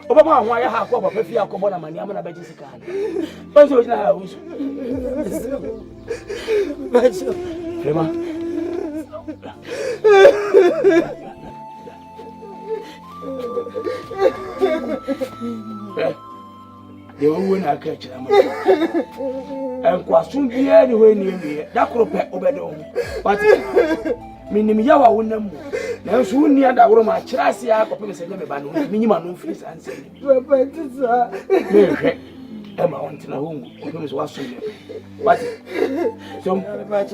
Obama why I have a few Akobona money, I'm not a Bajisica. What's your house? They won't catch them. And question be anywhere near me. That could be Obedom. But Minim Yawa won them. Now soon near that room, I trust you. Minimum fees and say, Emma went to home. It was washing. But so that's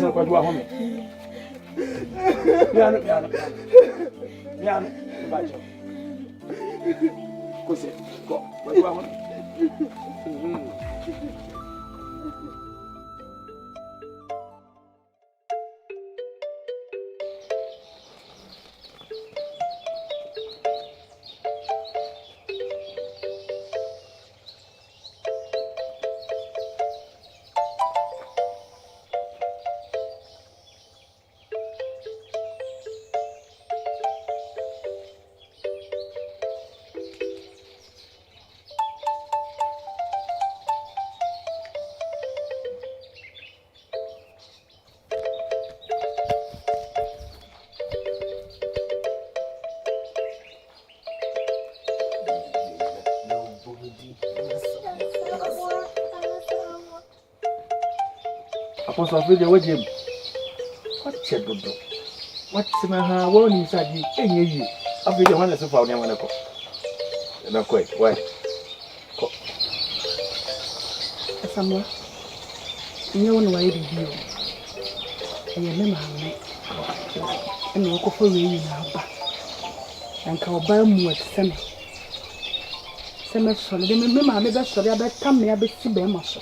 not what you want me. Piano, go say, go. What do you want? Apostle Friday, what you? What said Bodom? What's my hair? One inside you, and you. I'll be the one that's so far. Never go. Not quite. Why? Somewhere. You know why you do. And you remember and you go for you now. And come by more at summer. Summer solid. Remember, I'm better sorry about come here, but see them also.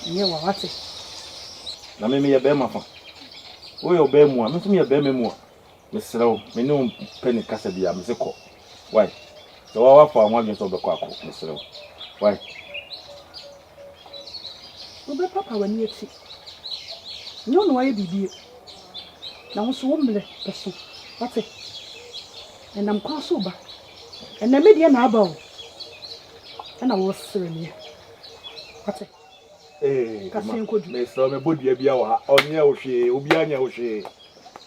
Yeah, what's it? Na me ya be mafa. Wo yo be mu a, me so me ya be me mu a. Me srew, me no penny kasa bia me se ko. Why? So wa fa anwa gen so be ko akọ, me srew. Why? Wo be papa wani eti. No no aye bibie. Na wo so wo mle peso. What's it? And I'm kwa so ba. And na me dia na aba o. And I was sere. What's it? Eh, me so me body bia wa onye ohwe obi anya ohwe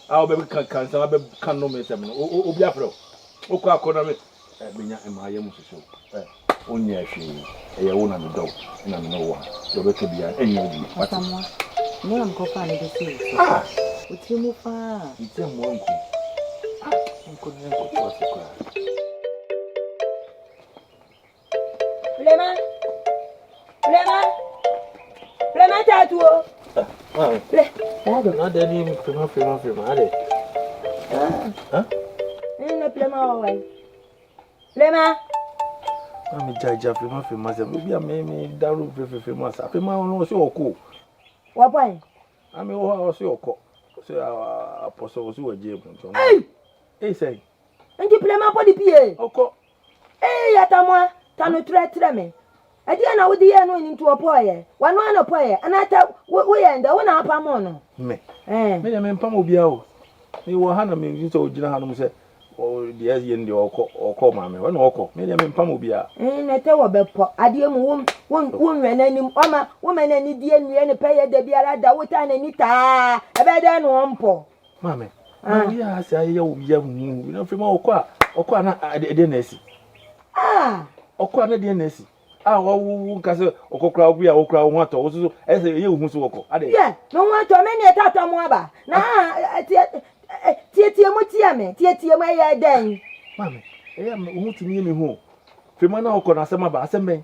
a obe kan sa be kan no me sem no obi afro okọ akọ me benya emaye mu soso onye ahwe e ye wo na me do na me no wa do be to bia enye obi patamwa mo am ko fa le de se o ti mu fa ite mo nku nku ne ko to asikwa Lema tatu o. Le. Na de ni film ade. Ni plema o wai. Lema. Mi jaja film ma se bi me daru film asa. Film ma no se oko. Wa pai. Ami o se oko. Se apostle o se waje mu. Eh say. Nti plema po di pie. Oko. Yatamwa tanu tre me. Adi na wodi ye no nti opoye. Wanu ana poye. Anata wo ye nda wo na apamo no. Me. Me mpam obi a o. Me wo ha na me nso ogina ha no se o the Asian or call mammy. When or maybe I'm in Pamobia. I tell about Adium woman any woman any dear and pay the Biara that would turn any ta a better than one po. Mammy, yes, I young from Oqua I didn't see. Ah, Oqua didn't see. Ah, oh, Castle, Okra, we are Okra, what also as a you who's walk. yeah, no one to many a tata moaba. Nah, Tia Mutiame, Tia Maya then. Mammy, I am wanting me home. Femana Okona Samaba, Sambe.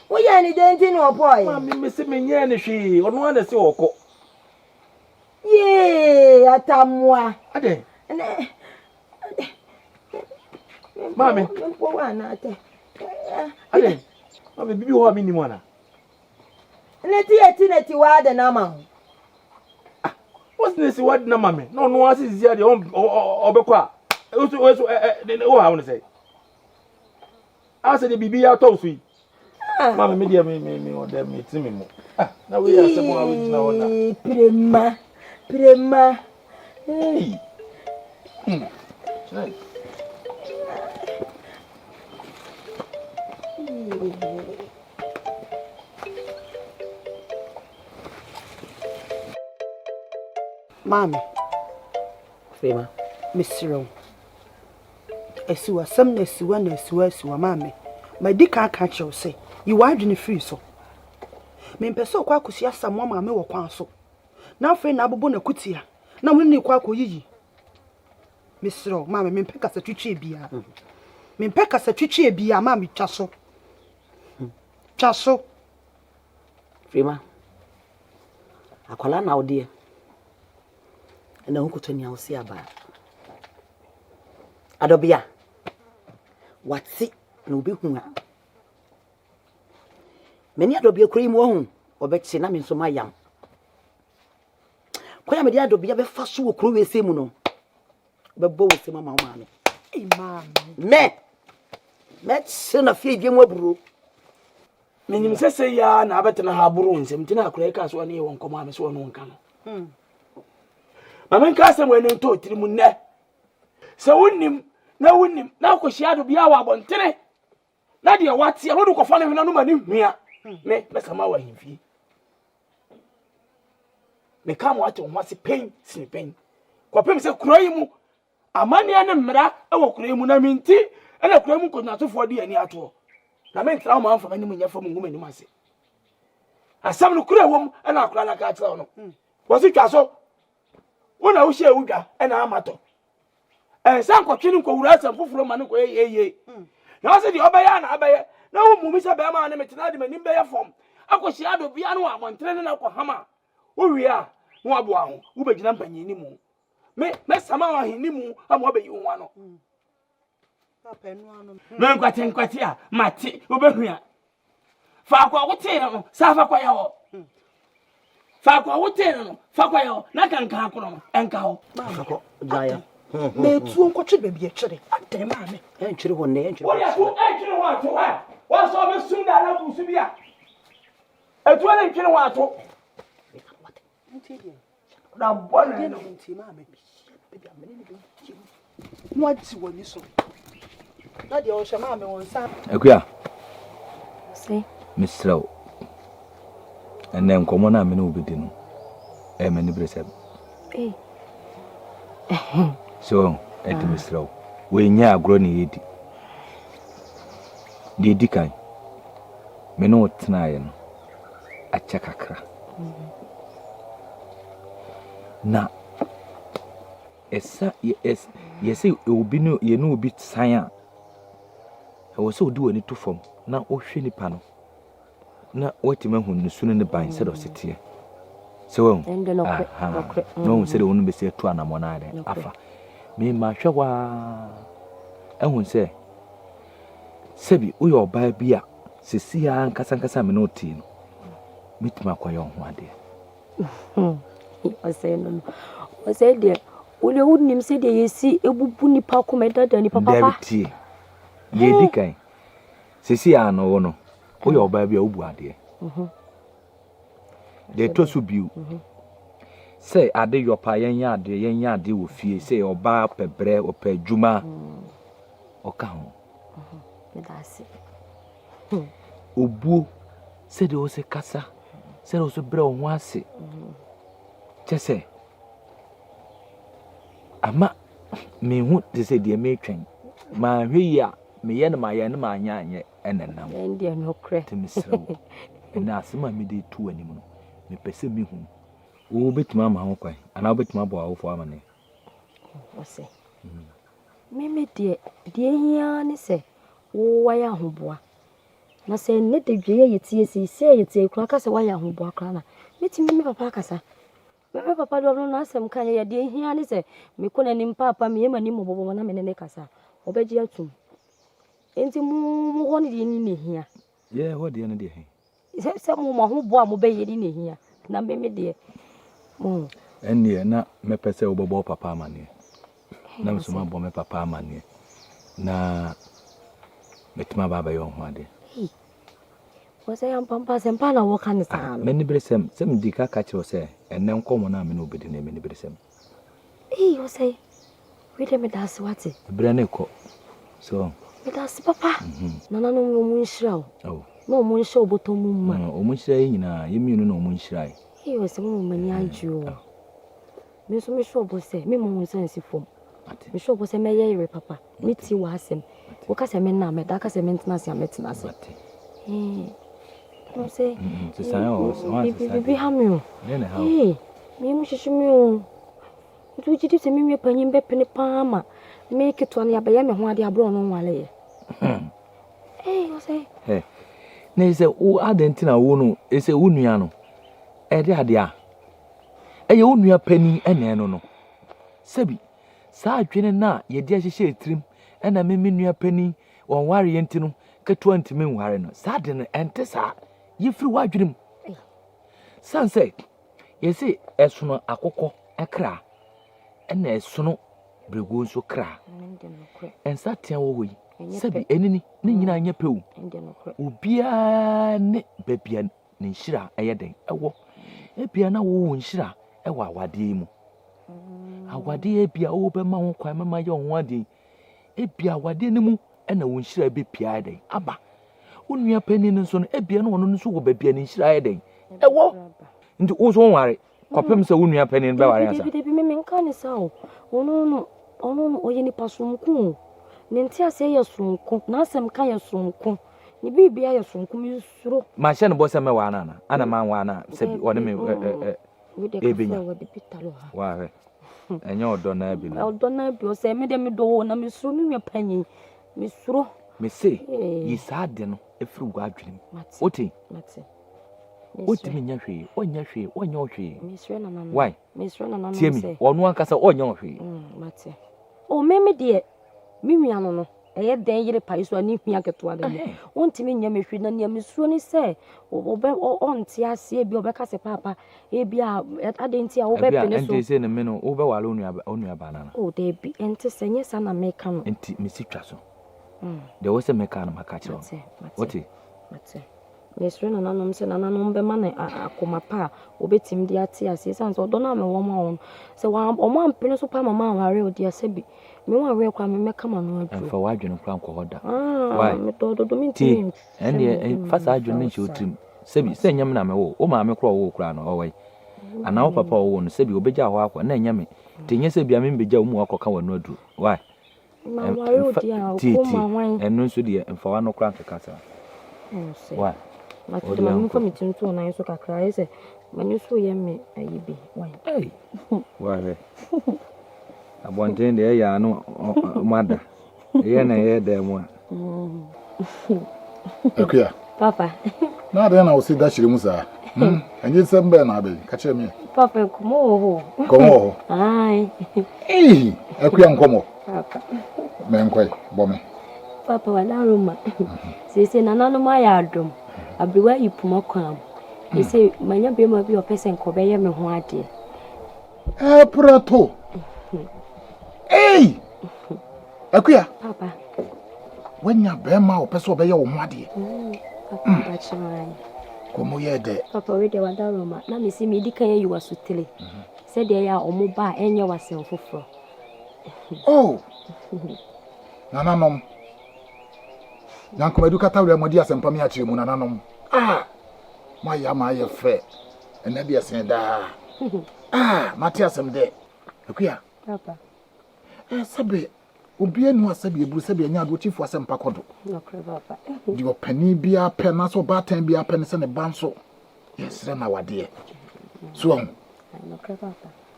We are any danger no boy. Mammy, Miss Minyani, she on one as you Yea, atamwa. Aden. Mammy, Aden. Mammy, be you have minimana. Neti wada na ma. What's this word na mammy? No one is here the obekwa. Also oh I want to say. I said the baby out of sweet. Mammy media me or them it's me. Ah, now we are someone original now. Prema. Hey. Mommy. Fema. Miss Rowe. Esiwa some nesiwa mommy. My dick can't catch you say. You are doing free so. Me peso kwa kusia samwa mama wo kwan so. Na fe na abobo na kutia. Na woni kwa koyiyi. Miss Rowe, mommy me peka sa twitwe bia. Me peka sa twitwe bia mommy twaso. Twaso. Fema. Akwala na odie. Na hukuto nya osi aba. Adobia. Wati na obi hu a. Meni adobia kura imu ohun obekye na me nso mayam. Kwaya me dia adobia be fa so okuro we se mu no. Bebo we se mama ma me. Imam. Me tse na fie dwem aburo. Menim sese ya na abetena ha buru nsem tina akura ka so ne won koma me so no nka no. Mama nka asem we no to tirimu ne. Se wonnim na akohia do bia wa abontere. Na de wate no do kofa ne hwena no ma ne hwia. Me sama wa himfie. Me kam wate ho ase pen sinipen. Kopem se kura yi mu amane ne mmra e wo kura yi mu na minti e na kura yi mu konatofo de ani ato. Na me ntra ma amfa mani mu nya fam ngum ani ase. Asam no kura wom e na akura na ka atra no. Wo si twa so. Wo na wo hye wudwa e na amato. San kwatwini ko wura asam foforo ma ne ko ye. Na wo se di obaya na abaya. Na wo mu mi se be ma na metina de mani be ya fom. Akohia do bia no amontre ne na ko hama. Wo wi a wo aboa ho. Wo begina mpanyini mu. Me sama wa hini mu amo be yi wo ano. Papa enu anu. Me nkwate a mate obehua. Fa kwa wote no sa fa kwa ya ho. Fa kwa wote no fa kwa ya ho na kanka akoro no enka ho. Fa kwa jaya. Me tu nkwoche bebi e kire. Adem ame. En kire ho ne en kire. Wo ya so en kire ho ato ha. Wo so be sum da na busu bia. Etu na kire ho ato. Ntidi. Na bona no ntima ame. Bebi amene ne bi. No ati woni so. Na de o shema ame won sa. Akuya. Si. Misraw. Enne nkomo na amene obedi no. Mani bresem. So, eti misraw. We nya agro ne yedi. De dikan. Me no tnaye no. Acha kakra. Na esa yesi obi no ye no obi san a wo se odi woni to fom na ohwe nipa no na wati ma hunu sunu ne ban se do setie se wo no se de wonu be se to anamo na ade afa me ma hwewa ehun se sebi uyo oba bia sesi ya nkasa me no ti no mitima kwayo ho ade I said, dear, Uli wouldn't say that you see a bupuni pakumenta than papa. Ye dikai. Sisi ano no. Uyo oba bia ubu ade. De to so biu. say ade your pa yen yade wo fie say oba pebre opa djuma oka ho That's it. obuo say de o se kasa say o so bre o ho ase chese ama me hu de say de me twen ma hwe ya me ye na ma ye na ma anya anye enenam India no cre. temisro na asema me de tu anim no me pese me hu wo betima ma ho kwan ana wo betima bo awofo amane What's it? Meme de hia ne se wo waya hoboa. Na se ne de dwe yetie se yetie kura ka se waya hoboa kura na. Metimi me papa kasa. Me papa do no asem kan ye de hia ne se me ko na nim papa me yema nim bobo na me ne kasa. Obeji atum. Enti mu ho ne de ni hia. ye ho de ne de he Se mu ma hoboa mo be ye di ne hia. Na meme de enne na me pese wo bobo papa amane na me so ma bo me papa amane na metima baba yo ho ade What's I am pampa sempa na wo kan sa. meni bresem sem di ka kire se enne nkomo na me no obedi na meni bresem What's I? We dem das wati. bre ne ko so Me das papa. Nana no mu nshira o. oh No mu nshira oboto mu ma. o mu nshira yi nyina yemiunu na o mu nshira What's mu mani aju o. Me so me sure bo se me mu nsansi fom. Me sure bo se me ye yere papa. Me ti wa asem. Wo ka se me na me da ka se me ntena se ametena se. No say. se san o so wa se Bi ha me o. ne ha Me mu hihye me o. Tu jidi se me me panyin be pene pa ma. Me keto na ya be ye me ho ade abro no nwale ye. What's I? he ne se o adentina wo no ese wo nua no e de ade a eye wo nua pani ene no sebi sa adwene na ye de ahyehye etrim ena me nua pani won ware yenti no keto antime nware no sa de no ente sa ye firi wadwene mu sanse ye se esono akokọ ekra ena esono brego nso kra ensa tia wo hoyi sebi enini ne nyina anya pewu obia ne babia ne nhira eyeden ewo ebia na wo nhira ewa awade mu awade ebia wo be ma ho kwan mama ye ho ade ebia awade ne mu ena wo nhira be pia eden aba onua pani ne nso no ebia na wono nso wo babia ne nhira eden ewo ndi wo so ware kopem se onua pani ne be ware asa Debi me nka ne sa o ono oye ni pasonku ne ntia se ye sonku na asem ka ye sonku ni bibia ye sonku mi suro ma hye ne bo se me wa na ana ma wa na se wone me ebenya wa he enyo odo na abi no odo na abi o se me de me do na me suro mi panyin me suro me se yi sa de no efiri gwa adwene oti oti me nya hwe onya hwe onya hwe me suro na nanu why me suro na nanu tiemi onu ankasa onya hwe mate o me de mimia no eye den yire pa iso ani hia keto ade ontimi nya me hwe na nya me suro ni se obe onti ase bi obe ka se papa e bi a ade nti a obe pene so enti se ne me no obe wale onu aba na o de bi enti se nya sa na me ka no enti me si twa so de wo se me ka na maka che oti mate me suro na nanom se na nanom be ma na akoma pa obetim di ate ase san so do na me wo ma won se wa o ma mpene so pa mama ware odi ase bi me wa we kwa me meka ma no adu enfa wadwene kra nko hoda why me do mi nti ende fa sa adwene nche otrim sebi se nyam na me wo o ma me kro wo kra no owai ana wo papa wo no sebi obeja ho akwa na nyame tenye sebi a me beja wo mu akoka wanu adu why ma ware odi a ko ma wan enu nso de enfa wa no kra nkeka why ma ti ma mi ko mi tinto na yeso kakra ese manyu so ye me ayibi why why abonten de ya no mada ye na ye de mu Akuya. Papa. Na da na o si da shiri musa. Anje sembe na be. Ka che me. Papa komo ho. Komo ho. Ai. Akuya nkomo. Papa. Me nkwai, bo me. Papa wala roma. Se nanano ma ya adom. Abriwa ipuma kwam. Se manya be ma bi o pese nkobe ye me ho ade. Prato. Akuya. Papa. Wenya be ma o pese obe ye wo ho ade. Papa ba chimai. Komo ye de. Papa we de wada roma. Na me si me di kan ye yiwa sutele. said they are omuba and you was for. Oh, Nananom. Yanko Medukata, Modias and Pamiachi Munananom. Ah, my yama, your fair, and Nadia Senda. Ah, Matthias, I'm there. Look here, Papa. Sabe, Ubian was Sabi, Busabi, and Yaduchi for some pacodo. No, Papa. Your penny be a pen, so batten be a pen, and a banso. Yes, then our dear. Swung. No, Papa.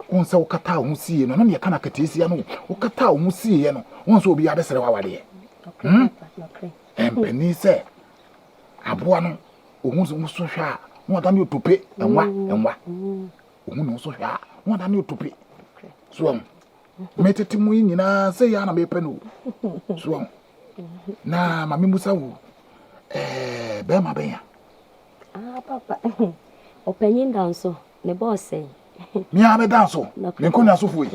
Once I cut out, who see, and only a canacatisiano, who cut out, who see, and once will be a better our dear. And Penny said, Abuano, who's so sharp, more than you to pay, and what, who so sharp, more than you to pay. Swung. Mete Timuin, and I say, Anna may penu. Swung. Na, Mammy Musa, Bema Bear. Ah, Papa. Opinion down so, the boss say. Me, I'm a dancer. Ninkuna Sufu.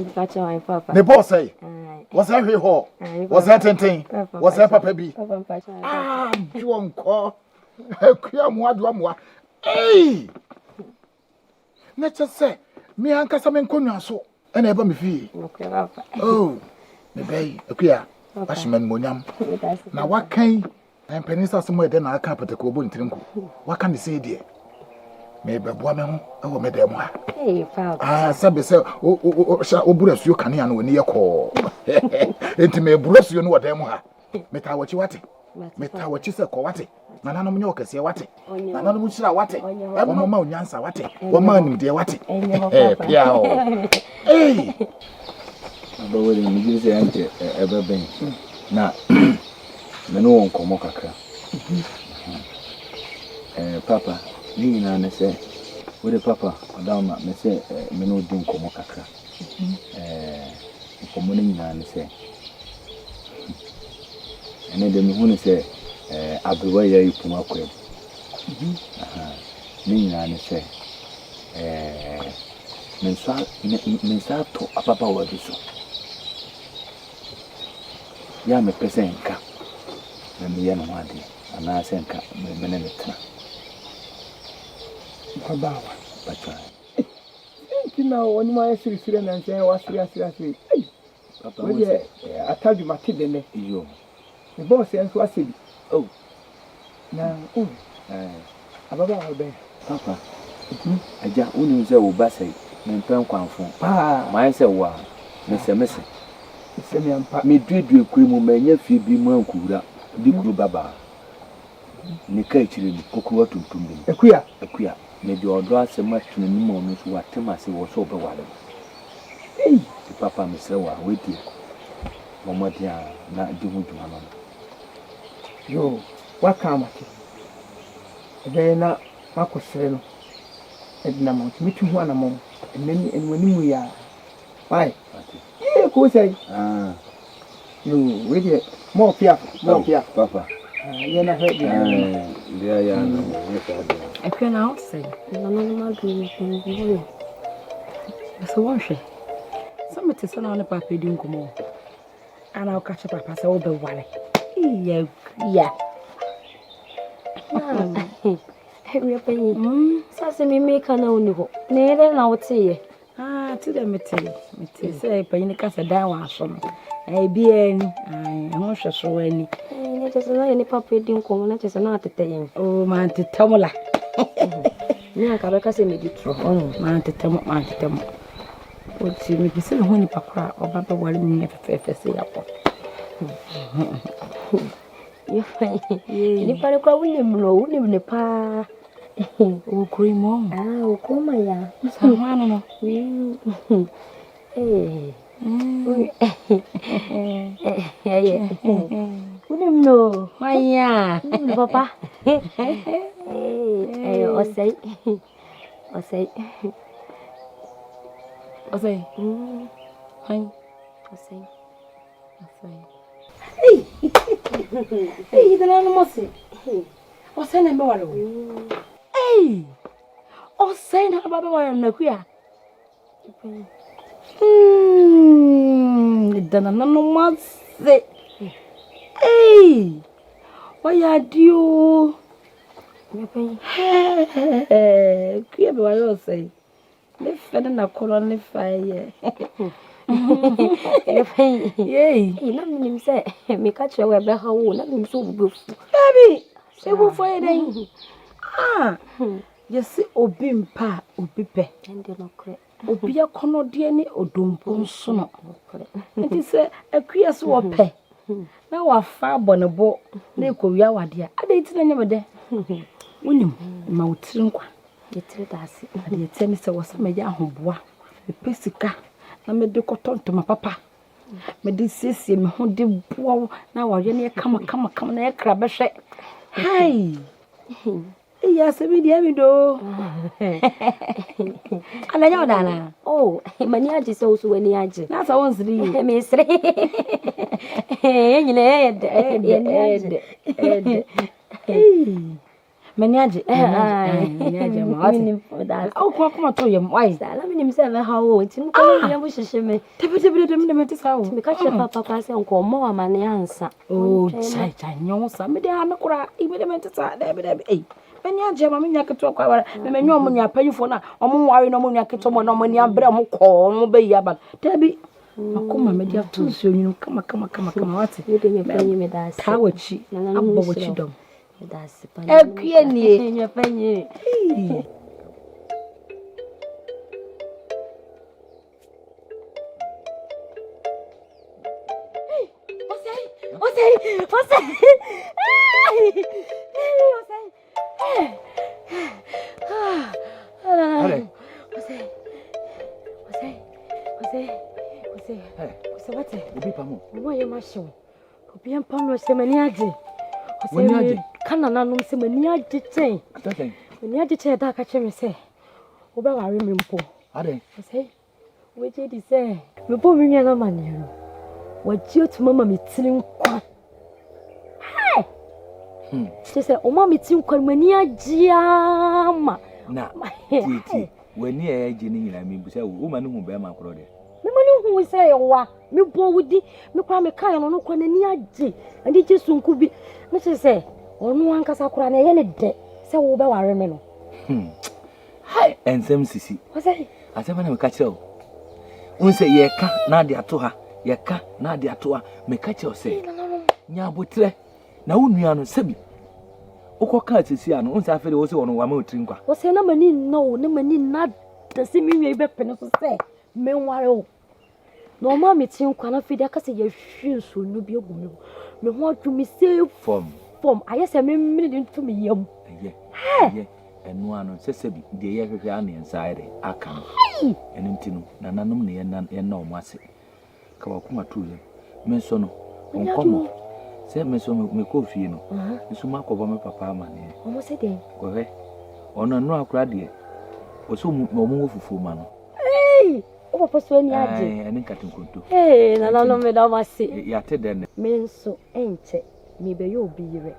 Papa. The boss say, was every hall, was that anything, was that Papa B? Ah, John call. Quia. Hey! Nature say, me and Casamen Kunya so, and ever me fee. Oh, me bay, a queer, Ashman Moniam. Now what can and Penisa somewhere then I can't put a cobo in Trinco? What can you say, dear? Maybe a woman or Madame. Hey, Papa. Ah, Sabe, sir, shall Obrus you can hear near call. Into me, Brus, you know what them are. Meta what you want. Meta what you say, Coate. Nanano Munoka say what? Nanano Mucha what? I'm a man, Yansa what? One man, dear what? Hey! But when you say anti ever been. Now, no one come Kakra. Papa, you and I say, with a papa, Oduma, me say, me no drink come Kakra. Commoning and say, and then the moon say, I'll be where you put my quib. Me and I say, Mensa to a papa was so. Yam a person cap, and the young one, and I send cap, Menelita. Baba. But you know, when my sister and say, was seriously. I told you, Matilda, you. The boss says, what's it? Oh, now, Ababa, Papa. I just only say, Bassay, and Pen Quanfon. Ah, My say, wow, Mr. Missy. Me dread you, cream, may you feel be more cool, Diku Baba. Nicatri, Cocoa to me. a queer, Made your draw so much in the moments what Timothy was over water. Hey, Papa, Mr. Wait here. Mama, dear, not doing to Mamma. yo, what come at it? Then not Marcus Sereno. And now, meet you one among, and then and when we are. Why? Yeah, who say? Ah, You really more fearful, Papa. You never heard I can out say, no, so wash it. Somebody said on the papa didn't come on. And I'll catch up papa all the one. Yeah. Every penny. Sassy me make an only hope. Nay, then I would say, Ah, to them, it say, penny cast a down from a bien. I won't show any. it is not any papa didn't come, it is not a thing. Oh, man, to Tomola. Yeah, Cabacas made it. Oh, man, to Tomo. What you make me say, honey, papa, or papa, while me never say up. You probably call him low, even a pa. Oh, cream on. Ah, come ya. Someone, Hey. Wouldn't know. why, yeah, Papa. Hey, or say. I say, Hey. hey, the animal say, or send him over. Hey, or send her Baba and the queer. Then another month say, hey, why are you? Queer boy, say, Ne fede na colony fire. Yay. Na minim say me catch we be ha wo na minim so bubefu. Baby, se wo for eden. Ah. Yes, obi mpa, obi pe. Ende no kre. Obi akono de ni odompo nso no. Nti se akua so wo pe. Na wa fa abonebo na ekowia wade a. Ade ti na nyame de. Wonim, ma wotiri nkwa. Yetire daase. Ade temi se wo se me ya ahoboa. Me pesika na me de kotonto ma papa. Me de siesie me ho de boa na wa ye na kama na ye kra be hwe. Hai. Iya sebi dia mi do. Ala nya odana. Oh, mani age se oso wani age. Na sa won siri. Me siri. Nyine ede. Mani age. Mani age ma wati. Minim da. Au kwa kuma to yem wai. Sala minim se me ha wo nti ko ya mo hyehyɛ me. Tebe me te sa wo. Me ka hye papa kwa se nko mo wa mane ansa. Oh, chai nyo sa me de ha me kura. Ibe de me te sa debe. Eh. Mani age ma me nya keto kwa wara. Me nyo mo nya panyifo na omo ware no mo nya keto mo no mo nya bra mo ko mo be ya ba. Tebi. Akoma me dia to nsuo nyinu kama wati. Me de me panyi me da ase. Ka wachi. Abbo wachi dom. Me da ase panyi. Akue nie. Nya panyi. Obi pamo. Mo ye ma hyew. Obi empam no se mani age. Ose kana nanom se mani age chen. Atatan. Mani age chen da ka kyeme se. Wo be ware me mpo. Aden. Ose we je di se. Me po mi nwa na mani no. Wa ji otu mama me tiri nkwa. Se o mama me tiri nkwa mani age ama. Na. Titi. Wani e age ni nyina me busa wo ma no hu be ma kro de. Me mani hu se yewa. Me bo wudi me kwa me kan no kwa nani age ande je sunku bi me se onu ankasa kura na ye ne de se wo be ware me no hai ensem sisi o se asema na me ka kire o unse ye ka na de ato ha ye ka na de ato ha me ka kire o se nya abotre na wonua no sebi ukoka sisi ano unse afere wo se wono wa ma otiri nkwa o se na mani no na mani na da se mi wie be pene so se me nware o no ma me tin kwa na fidi aka se ye hwe so no bi egum me ho adwumi se form aye se me mmiri ntu me yam ye enu ano sesebi de ye hwehwe an inside aka enu ntinu na nanom ne ye na o mase ka wa kuma tu ye me so no onkomo se me so me ko fie no nso ma ko bo me papa ama ne o mo se den ko he ono no akura de o so mo mo fufu ma no o papa so ani age ene katinkonto na no me da mase ya te den me nso enche me be yo bi yire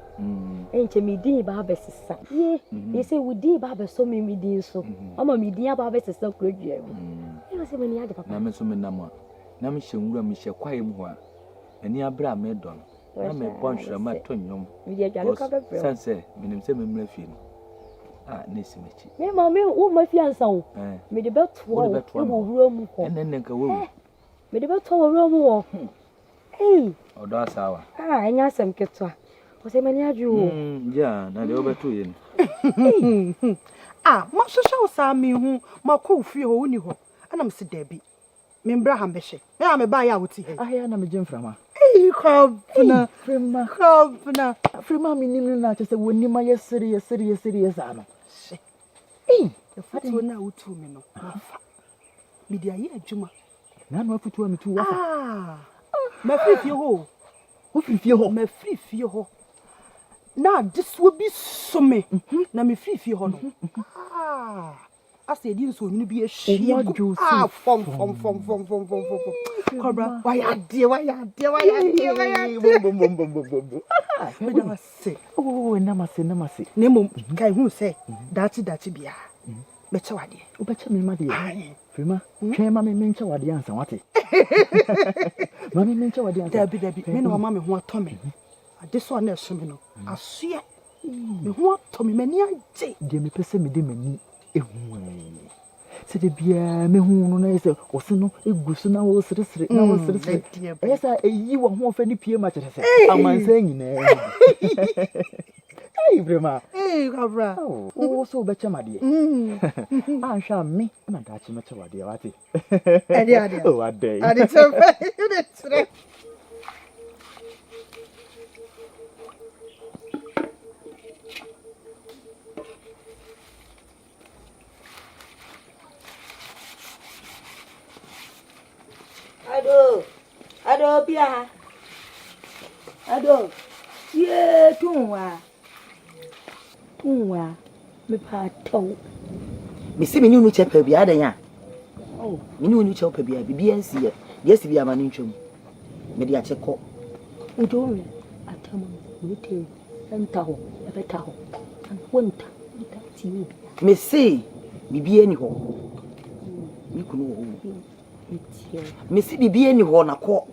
enche me din ba besisa ye se wudi ba be so me din so ama me din ba besisa krodua e no se me ni age papa na me so me nam na me hyenwura me hye kwae mu ho a ani abra me don na me bonhwera ma tonyom me dia dwale ka bebre sanse menim se me mra fie no nesi mechi me ma me wo ma fi ansa wo me de beto wo wo wura mu ko enen nka wo me de beto wo wura mu wo odo asawa enya asem ketwa o se mani aju wo ja na de obeto ye ma hwehwe wo sa me hu ma ko fie ho woni ho ana me se dabi me mbra ha mbehye me a me ba ya woti he ahia na me jemframa kofna frima minim na chese wonima ye serious ano the fatu na wutu me no afa me dia ye adwuma na no afutu me tu wafa ma frifie ho wo frifie ho ma frifie ho na this will be so me na me frifie ho no ase di nso nyinu bi ehwie fom kobra why dear bom me da say namase nemo kai hu say dachi bia be che wade obeche me ma de frima twen ma me nche wade ansa wate ma me nche wade ansa dabi me no ma me ho atome ade so na eso me no asoe me ho atome mani age de me pese me de mani ehu de bia me hu no na yese wo se no egusu na wo sere na wo sere esa eyi wo ho fa ni pie ma kire se amansa nyina Hey, Brema. Hey, Cabra. Oh, so better, my dear. I shall me, and I touch much of a dear. Oh, a day. And it's a Ado, Pia. Ado, yeah, Tunwa. Me pato. Me see me new chepe bi ada ya. Oh, me new chepe bi bi ansi ye. Yes bi amani ntwam. Me dia cheko. Udome atama wete entaho ebetaho and wonta ti obi. Me see bibi ani ho. Me kunu ho. Me see bibi ani ho na ko